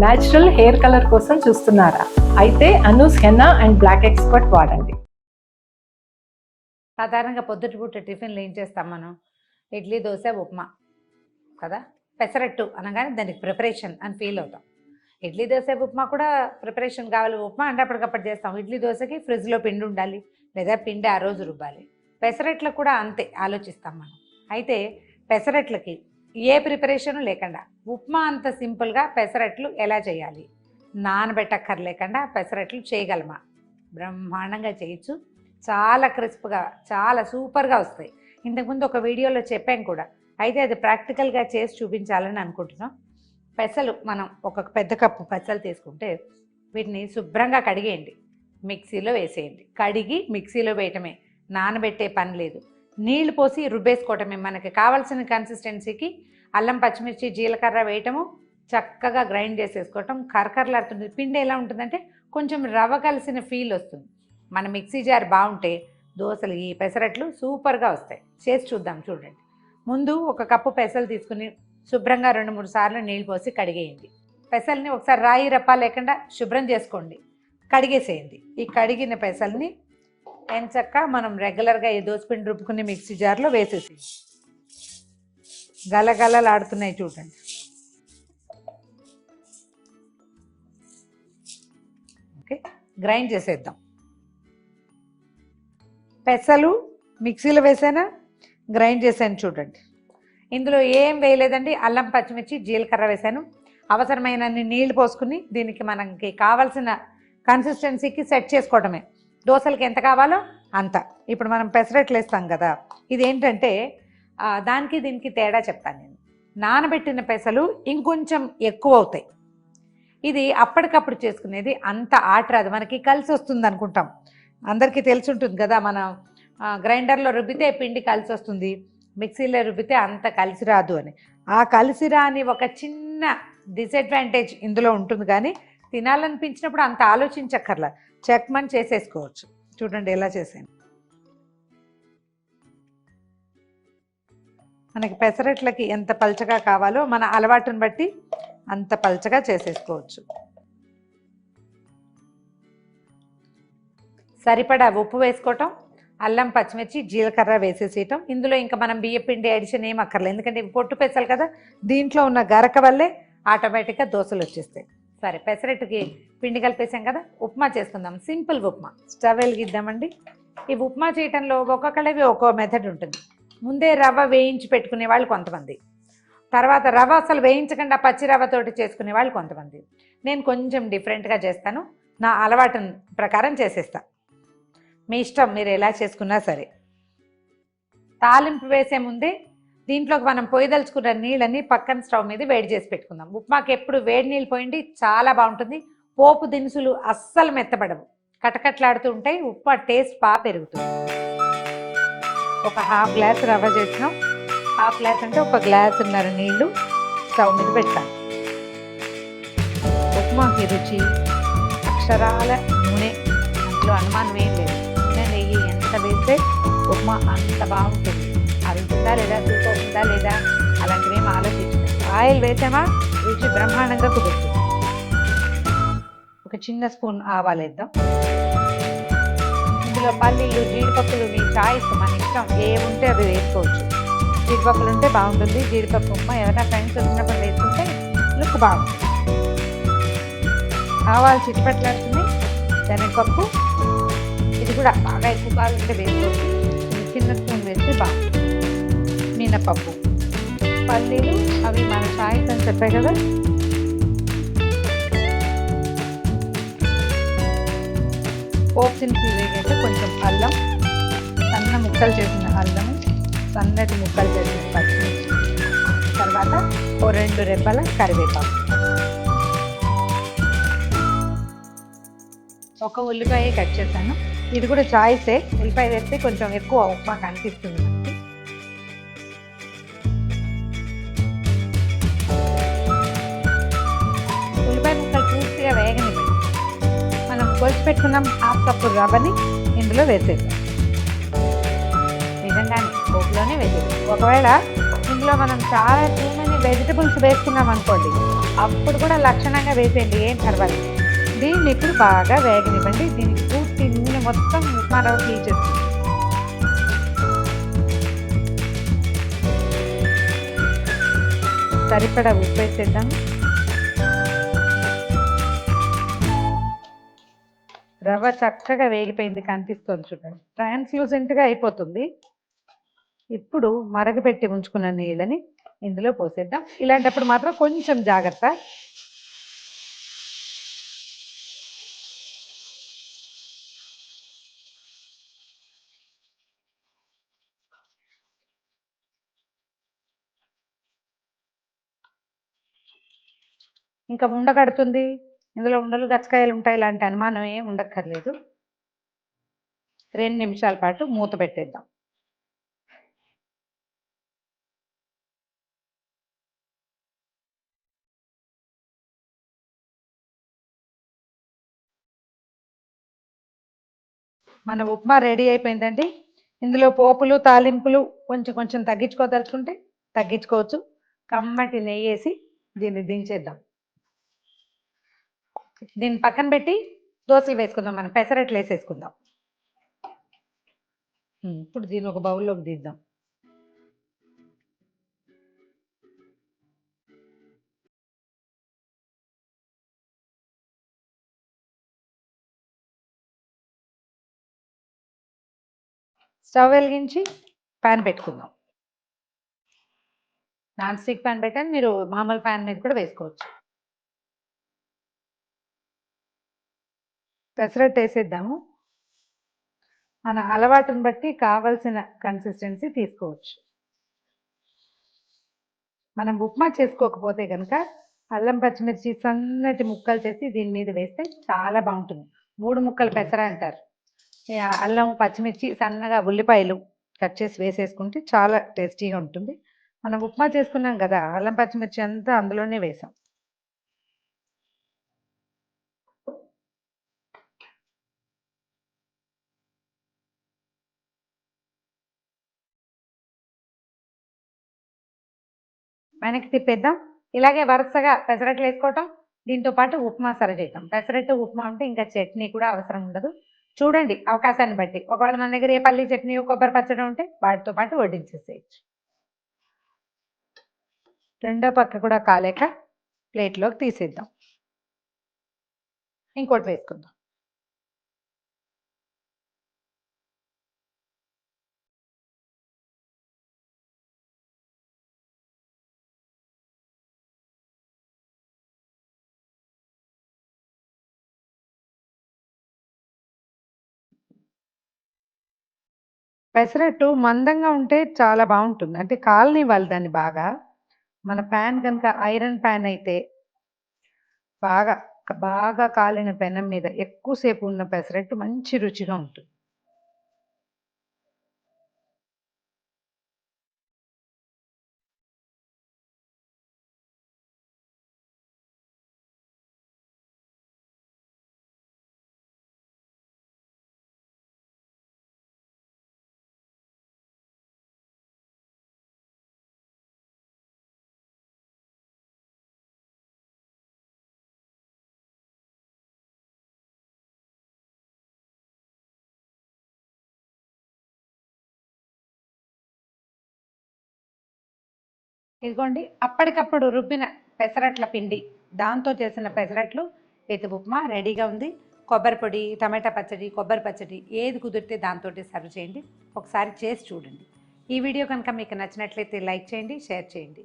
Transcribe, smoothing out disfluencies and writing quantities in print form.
Natural hair colour కోసం చూస్తున్నారా? అయితే Anoos henna and black expert వాడండి. సాధారణంగా పొద్దుటిపూట టిఫిన్లు ఏం చేస్తాం మనం? ఇడ్లీ, దోశ, ఉప్మా కదా. పెసరట్టు అనగానే దానికి ప్రిపరేషన్ అని ఫీల్ అవుతాం. ఇడ్లీ, దోశ, ఉప్మా కూడా ప్రిపరేషన్ కావాలి. ఉప్మా అంటే అప్పటికప్పుడు చేస్తాం. ఇడ్లీ, దోశకి ఫ్రిడ్జ్లో పిండి ఉండాలి, లేదా పిండి ఆ రోజు రుబ్బాలి. పెసరట్లకు కూడా అంతే ఆలోచిస్తాం మనం. అయితే పెసరట్లకి ఏ ప్రిపరేషను లేకుండా ఉప్మా అంత సింపుల్గా పెసరట్లు ఎలా చేయాలి? నానబెట్టక్కర్లేకుండా పెసరట్లు చేయగలమా? బ్రహ్మాండంగా చేయొచ్చు. చాలా క్రిస్ప్గా, చాలా సూపర్గా వస్తాయి. ఇంతకుముందు ఒక వీడియోలో చెప్పాం కూడా. అయితే అది ప్రాక్టికల్గా చేసి చూపించాలని అనుకుంటున్నాం. పెసలు మనం ఒక పెద్ద కప్పు పెసలు తీసుకుంటే వీటిని శుభ్రంగా కడిగేయండి, మిక్సీలో వేసేయండి. కడిగి మిక్సీలో వేయటమే, నానబెట్టే పని లేదు. నీళ్లు పోసి రుబ్బేసుకోవటమే. మనకి కావాల్సిన కన్సిస్టెన్సీకి అల్లం, పచ్చిమిర్చి, జీలకర్ర వేయటము, చక్కగా గ్రైండ్ చేసేసుకోవటం. కరకరలాడుతుంది. పిండి ఎలా ఉంటుందంటే కొంచెం రవ్వ కలిసిన ఫీల్ వస్తుంది. మన మిక్సీ జార్ బాగుంటే దోశలు, ఈ పెసరట్లు సూపర్గా వస్తాయి. చేసి చూద్దాం, చూడండి. ముందు ఒక కప్పు పెసలు తీసుకుని శుభ్రంగా 2-3 సార్లు నీళ్ళు పోసి కడిగేయండి. పెసల్ని ఒకసారి రాయి రప్ప లేకుండా శుభ్రం చేసుకోండి, కడిగేసేయండి. ఈ కడిగిన పెసల్ని ఎంచక్క మనం రెగ్యులర్గా ఈ దోసపిండి రుబ్బుకుని మిక్సీ జార్లో వేసేసి గలగలలాడుతున్నాయి చూడండి. ఓకే, గ్రైండ్ చేసేద్దాం. పెసలు మిక్సీలో వేసానా, గ్రైండ్ చేశాను చూడండి. ఇందులో ఏం వేయలేదండి. అల్లం, పచ్చిమిర్చి, జీలకర్ర వేసాను. అవసరమైనన్ని నీళ్లు పోసుకుని దీనికి మనకి కావాల్సిన కన్సిస్టెన్సీకి సెట్ చేసుకోవడమే. దోశలకి ఎంత కావాలో అంత. ఇప్పుడు మనం పెసరట్లు వేస్తాం కదా, ఇదేంటంటే దానికి దీనికి తేడా చెప్తాను నేను. నానబెట్టిన పెసలు ఇంకొంచెం ఎక్కువ అవుతాయి. ఇది అప్పటికప్పుడు చేసుకునేది అంత ఆటరాదు, మనకి కలిసి వస్తుంది అనుకుంటాం. అందరికీ తెలిసి ఉంటుంది కదా, మనం గ్రైండర్లో రుబ్బితే పిండి కలిసి వస్తుంది, మిక్సీలో రుబ్బితే అంత కలిసి రాదు అని. ఆ కలిసి రాని ఒక చిన్న డిసడ్వాంటేజ్ ఇందులో ఉంటుంది. కానీ తినాలనిపించినప్పుడు అంత ఆలోచించక్కర్లా, చెక్మని చేసేసుకోవచ్చు. చూడండి ఎలా చేసాను. మనకి పెసరట్లకి ఎంత పల్చగా కావాలో మన అలవాటుని బట్టి అంత పల్చగా చేసేసుకోవచ్చు. సరిపడా ఉప్పు వేసుకోవటం, అల్లం, పచ్చిమిర్చి, జీలకర్ర వేసేసేయటం. ఇందులో ఇంకా మనం బియ్యపిండి అడిషన్ ఏం అక్కర్లేదు, ఎందుకంటే ఇవి పొట్టు పెసలు కదా. దీంట్లో ఉన్న గరక వల్లే ఆటోమేటిక్గా దోశలు వచ్చేస్తాయి. సరే, పెసరట్టుకి పిండి కలిపేసాం కదా, ఉప్మా చేసుకుందాం. సింపుల్ ఉప్మా. స్టవ్ వెలిగిద్దామండి. ఈ ఉప్మా చేయటంలో ఒక్కొక్కళ్ళవి ఒక్కో మెథడ్ ఉంటుంది. ముందే రవ్వ వేయించి పెట్టుకునే వాళ్ళు కొంతమంది, తర్వాత రవ్వ అసలు వేయించకుండా పచ్చి రవ్వతోటి చేసుకునే వాళ్ళు కొంతమంది. నేను కొంచెం డిఫరెంట్గా చేస్తాను, నా అలవాటు ప్రకారం చేసేస్తా. మీ ఇష్టం, మీరు ఎలా చేసుకున్నా సరే. తాలింపు వేసే ముందే దీంట్లోకి మనం పొయ్యదలుచుకున్న నీళ్ళని పక్కన స్టవ్ మీద వేడి చేసి పెట్టుకుందాం. ఉప్మాకి ఎప్పుడు వేడి నీళ్ళు పోయండి, చాలా బాగుంటుంది. పోపు దినుసులు అస్సలు మెత్తబడవు, కటకట్లాడుతూ ఉంటాయి. ఉప్మా టేస్ట్ బాగా పెరుగుతుంది. ఒక ½ గ్లాస్ రవ్వ చేసినాం. ½ గ్లాస్ అంటే 1 గ్లాసున్నర నీళ్లు స్టవ్ మీద పెట్టాలి. ఉప్మాకి రుచి అక్షరాల నూనె, అందులో అనుమానం ఏం లేదు. నూనె, నెయ్యి ఎంత వేస్తే ఉప్మా అంత బాగుంటుంది. అరుగుతుందా లేదా, సూపవుతుందా లేదా, అలాంటివేం ఆలోచించండి. ఆయిల్ వేసామా రుచి బ్రహ్మాండంగా కుదురుతుంది. ఒక చిన్న స్పూన్ ఆవాలు వేద్దాం. ఇందులో పల్లీలు, జీడిపప్పులు మీ చాయిస్, మన ఇష్టం, ఏముంటే అవి వేసుకోవచ్చు. జీడిపప్పులు ఉంటే బాగుంటుంది. జీడిపప్పు ఉప్మా ఎవరైనా ఫ్రెండ్స్ వచ్చినప్పుడు వేసుకుంటే లుక్ బాగుంటుంది. ఆవాలు చిట్పట్లాడుతుంది. శనగపప్పు, ఇది కూడా బాగా ఎక్కువ కావాలంటే వేసుకోవచ్చు, చిన్న స్పూన్ వేస్తే బాగుంటుంది. మినపప్పు, పల్లీలు, అవి మన చాయిస్ అని చెప్పాయి కదా. పోపు దినుసులు వేగాక కొంచెం అల్లం, సన్న ముక్కలు చేసిన అల్లము, సన్నటి ముక్కలు చేసిన పచ్చిమిర్చి, తర్వాత 2 రెబ్బల కరివేపాకు, 1 ఉల్లిపాయ కట్ చేశాను. ఇది కూడా చాయిసే, ఉల్లిపాయ వేస్తే కొంచెం ఎక్కువ ఉప్మా కనిపిస్తుంది మనకి. ఉల్లిపాయ ముక్కలు పూర్తిగా వేగనివ్వండి. మనం కొలిచి పెట్టుకున్నాం ½ కప్పు రవ్వని ఇందులో వేసేద్దాం. నిజంగానే పోపులోనే వేసేద్దాం. ఒకవేళ ఇందులో మనం చాలా టూ మెనీ వెజిటబుల్స్ వేసుకున్నాం అనుకోండి, అప్పుడు కూడా లక్షణంగా వేసేయండి, ఏం పర్వాలేదు. దీన్ని ఇప్పుడు బాగా వేగనివ్వండి. దీనికి పూర్తి నూనె మొత్తం ఉప్మా రవ్వ పీల్చేస్తుంది. సరిపడా ఉప్పు వేసేద్దాం. రవ్వ చక్కగా వేగిపోయింది, కనిపిస్తుంది చూడండి, ట్రాన్స్లూసెంట్గా అయిపోతుంది. ఇప్పుడు మరగపెట్టి ఉంచుకున్న నీళ్ళని ఇందులో పోసేద్దాం. ఇలాంటప్పుడు మాత్రం కొంచెం జాగ్రత్త. ఇంకా ఉండకడుతుంది, ఇందులో ఉండలు గచ్చకాయలు ఉంటాయి, ఇలాంటి అనుమానం ఏం ఉండక్కర్లేదు. 2 నిమిషాల పాటు మూత పెట్టేద్దాం. మన ఉప్మా రెడీ అయిపోయిందండి. ఇందులో పోపులు తాలింపులు కొంచెం కొంచెం తగ్గించుకోదలుచుకుంటే తగ్గించుకోవచ్చు. కమ్మటి నెయ్యి వేసి దీన్ని దించేద్దాం. దీన్ని పక్కన పెట్టి దోశలు వేసుకుందాం, మనం పెసరట్లు వేసేసుకుందాం. ఇప్పుడు దీన్ని ఒక బౌల్లోకి తీద్దాం. స్టవ్ వెలిగించి ప్యాన్ పెట్టుకుందాం. నాన్ స్టిక్ ప్యాన్ పెట్టండి, మీరు మామూలు ప్యాన్ మీద కూడా వేసుకోవచ్చు. పెసరట్టు వేసేద్దాము. మన అలవాటుని బట్టి కావలసిన కన్సిస్టెన్సీ తీసుకోవచ్చు. మనం ఉప్మా చేసుకోకపోతే కనుక అల్లం పచ్చిమిర్చి సన్నటి ముక్కలు చేసి దీని మీద వేస్తే చాలా బాగుంటుంది. 3 ముక్కలు పెసర అంటారు. అల్లం పచ్చిమిర్చి సన్నగా ఉల్లిపాయలు కట్ చేసి వేసేసుకుంటే చాలా టేస్టీగా ఉంటుంది. మనం ఉప్మా చేసుకున్నాం కదా, అల్లం పచ్చిమిర్చి అంతా అందులోనే వేసాం. వెనక్కి తిప్పేద్దాం. ఇలాగే వరుసగా పెసరట్లు వేసుకోవటం, దీంతో పాటు ఉప్మా సర్వ్ చేయటం. పెసరట్టు ఉప్మా ఉంటే ఇంకా చట్నీ కూడా అవసరం ఉండదు. చూడండి అవకాశాన్ని బట్టి, ఒకవేళ మన దగ్గర ఏ పల్లి చట్నీ కొబ్బరి పచ్చడి ఉంటే వాటితో పాటు వడ్డించేసేయచ్చు. రెండో పక్క కూడా కాలేక ప్లేట్లోకి తీసేద్దాం. ఇంకోటి వేసుకుందాం. పెసరట్టు మందంగా ఉంటే చాలా బాగుంటుంది, అంటే కాలనివ్వాలి దాన్ని బాగా. మన ప్యాన్ కనుక ఐరన్ ప్యాన్ అయితే బాగా బాగా కాలిన పెనం మీద ఎక్కువసేపు ఉన్న పెసరట్టు మంచి రుచిగా ఉంటుంది. ఇదిగోండి అప్పటికప్పుడు రుబ్బిన పెసరట్ల పిండి, దాంతో చేసిన పెసరట్లు పెతి ఉప్మా రెడీగా ఉంది. కొబ్బరి పొడి, టమాటా పచ్చడి, కొబ్బరి పచ్చడి ఏది కుదిరితే దాంతో సర్వ్ చేయండి. ఒకసారి చేసి చూడండి. ఈ వీడియో కనుక మీకు నచ్చినట్లయితే లైక్ చేయండి, షేర్ చేయండి.